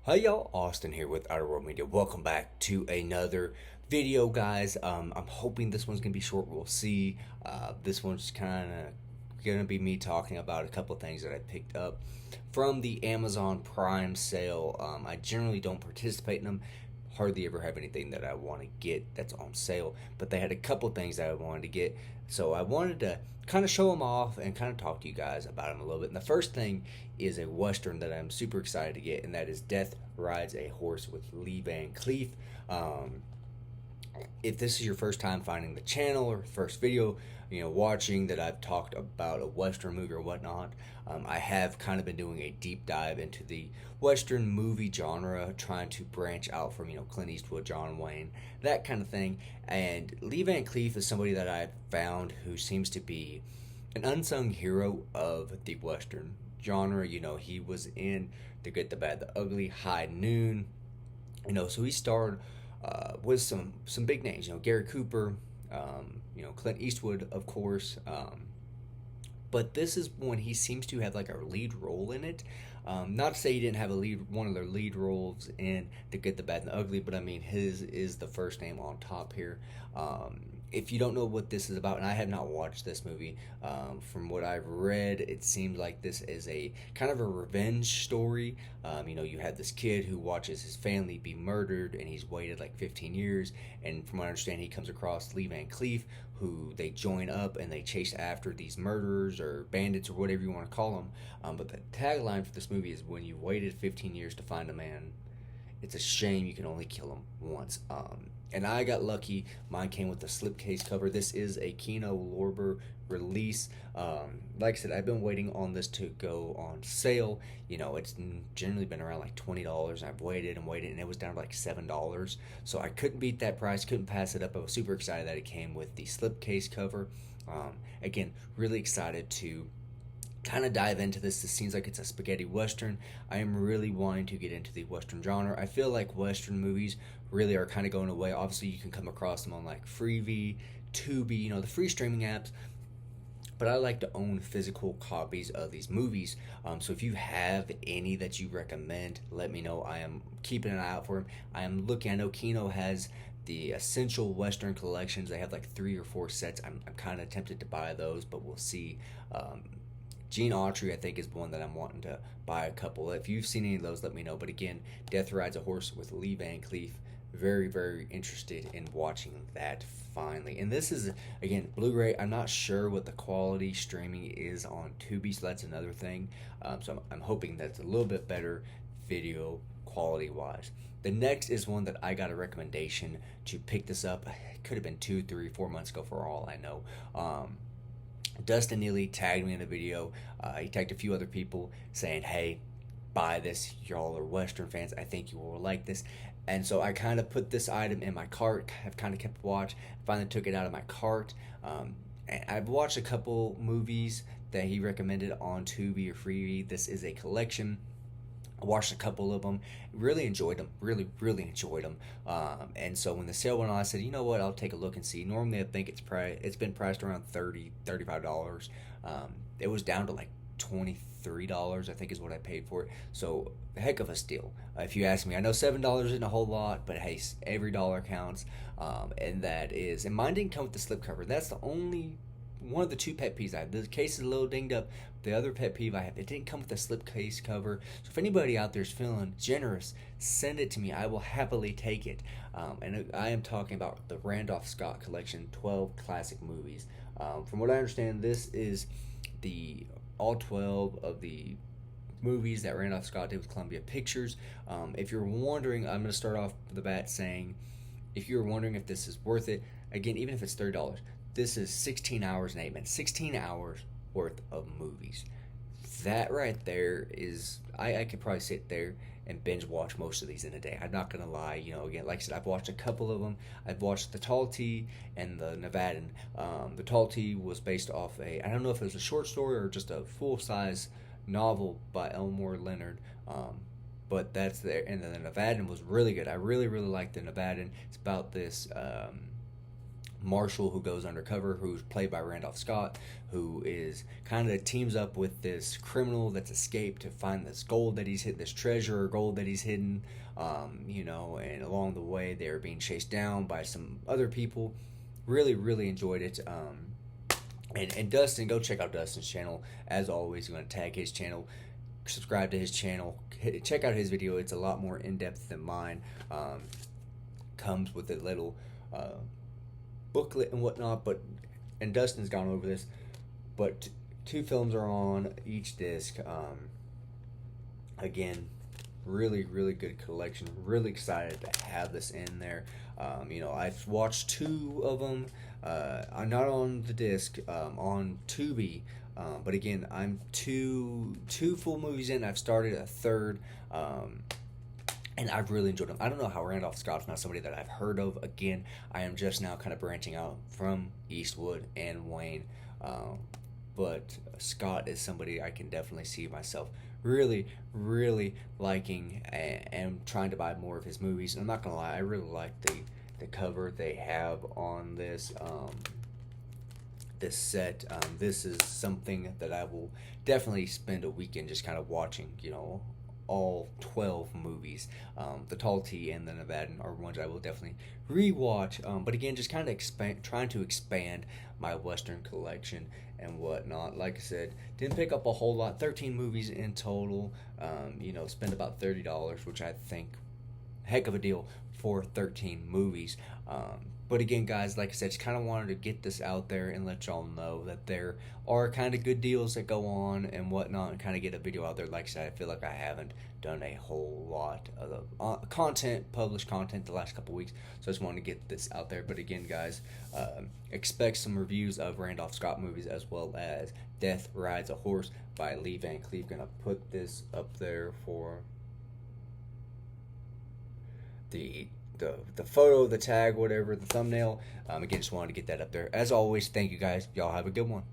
Hey y'all, Austin here with Outer World Media. Welcome back to another video, guys. I'm hoping this one's gonna be short. We'll see. This one's kind of gonna be me talking about a couple of things that I picked up from the Amazon Prime sale. I generally don't participate in them. Hardly ever have anything that I want to get that's on sale, but they had a couple things that I wanted to get, so I wanted to kind of show them off and kind of talk to you guys about them a little bit. And the first thing is a Western that I'm super excited to get, and that is Death Rides a Horse with Lee Van Cleef. Um, if this is your first time finding the channel or first video, watching that I've talked about a Western movie or whatnot, I have kind of been doing a deep dive into the Western movie genre, trying to branch out from, Clint Eastwood, John Wayne, that kind of thing. And Lee Van Cleef is somebody that I've found who seems to be an unsung hero of the Western genre. He was in The Good, the Bad, the Ugly, High Noon. So he starred with some big names. Gary Cooper, Clint Eastwood, of course. But this is when he seems to have like a lead role in it. Not to say he didn't have one of their lead roles in The Good, the Bad, and the Ugly, but I mean his is the first name on top here. If you don't know what this is about, and I have not watched this movie, from what I've read, it seems like this is a kind of a revenge story. You have this kid who watches his family be murdered, and he's waited like 15 years. And from what I understand, he comes across Lee Van Cleef, who they join up and they chase after these murderers or bandits or whatever you want to call them. But the tagline for this movie is, "When you waited 15 years to find a man, it's a shame you can only kill him once." And I got lucky. Mine came with a slipcase cover. This is a Kino Lorber release. Like I said, I've been waiting on this to go on sale. It's generally been around like $20. I've waited and waited, and it was down to like $7. So I couldn't beat that price. Couldn't pass it up. I was super excited that it came with the slipcase cover. Again, really excited to kind of dive into this. This seems like it's a spaghetti western. I am really wanting to get into the western genre. I feel like western movies really are kind of going away. Obviously, you can come across them on like Freevee, Tubi, the free streaming apps. But I like to own physical copies of these movies. So if you have any that you recommend, let me know. I am keeping an eye out for them. I am looking. I know Kino has the essential Western collections. They have like 3 or 4 sets. I'm kind of tempted to buy those, but we'll see. Gene Autry, I think, is one that I'm wanting to buy a couple. If you've seen any of those, let me know. But again, Death Rides a Horse with Lee Van Cleef. Very, very interested in watching that finally. And this is, again, Blu-ray. I'm not sure what the quality streaming is on Tubi, so that's another thing. So I'm hoping that's a little bit better video quality-wise. The next is one that I got a recommendation to pick this up. It could have been 2, 3, 4 months ago for all I know. Dustin Neely tagged me in a video. He tagged a few other people saying, "Hey, buy this. Y'all are Western fans. I think you will like this." And so I kind of put this item in my cart. I've kind of kept watch. Finally took it out of my cart. And I've watched a couple movies that he recommended on Tubi or Freevee. This is a collection. I watched a couple of them, really enjoyed them, really enjoyed them. And so when the sale went on, I said, you know what, I'll take a look and see. Normally, I think it's been priced around $35. It was down to like $23, I think is what I paid for it. So heck of a steal, if you ask me. I know $7 isn't a whole lot, but hey, every dollar counts. And mine didn't come with the slipcover. That's the only one of the two pet peeves I have. The case is a little dinged up. The other pet peeve I have, it didn't come with a slipcase cover. So if anybody out there is feeling generous, send it to me. I will happily take it. And I am talking about the Randolph Scott Collection, 12 classic movies. From what I understand, this is the all 12 of the movies that Randolph Scott did with Columbia Pictures. If you're wondering, I'm going to start off with the bat saying, if you're wondering if this is worth it, again, even if it's $30, this is 16 hours and 8 minutes. 16 hours worth of movies. That right there is, I could probably sit there and binge watch most of these in a day. I'm not gonna lie. Again, like I said, I've watched a couple of them. I've watched the Tall T and the Nevadan. The Tall T was based off I don't know if it was a short story or just a full size novel by Elmore Leonard. But that's there. And then the Nevadan was really good. I really liked the Nevadan. It's about this Marshall, who goes undercover, who's played by Randolph Scott, who is kind of teams up with this criminal that's escaped to find this gold that he's hid, this treasure or gold that he's hidden. And along the way they're being chased down by some other people. Really, really enjoyed it. And Dustin, go check out Dustin's channel. As always, I'm going to tag his channel. Subscribe to his channel. Check out his video. It's a lot more in depth than mine. Comes with a little booklet and whatnot, and Dustin's gone over this, but two films are on each disc. Again, really, really good collection. Really excited to have this in there. I've watched two of them, not on the disc, on Tubi. But again, I'm two full movies in. I've started a third. And I've really enjoyed them. I don't know how Randolph Scott's not somebody that I've heard of. Again, I am just now kind of branching out from Eastwood and Wayne. But Scott is somebody I can definitely see myself really, really liking and trying to buy more of his movies. And I'm not going to lie, I really like the cover they have on this this set. This is something that I will definitely spend a weekend just kind of watching, all 12 movies. The Tall T and the Nevadan are ones I will definitely rewatch. But again, just kind of trying to expand my Western collection and whatnot. Like I said, didn't pick up a whole lot. 13 movies in total. Spend about $30, which I think heck of a deal for 13 movies. But again, guys, like I said, just kind of wanted to get this out there and let y'all know that there are kind of good deals that go on and whatnot, and kind of get a video out there. Like I said, I feel like I haven't done a whole lot of published content the last couple weeks, so I just wanted to get this out there. But again, guys, expect some reviews of Randolph Scott movies, as well as Death Rides a Horse by Lee Van Cleef. Gonna put this up there for the photo, the tag, whatever, the thumbnail. Again, just wanted to get that up there. As always, thank you guys. Y'all have a good one.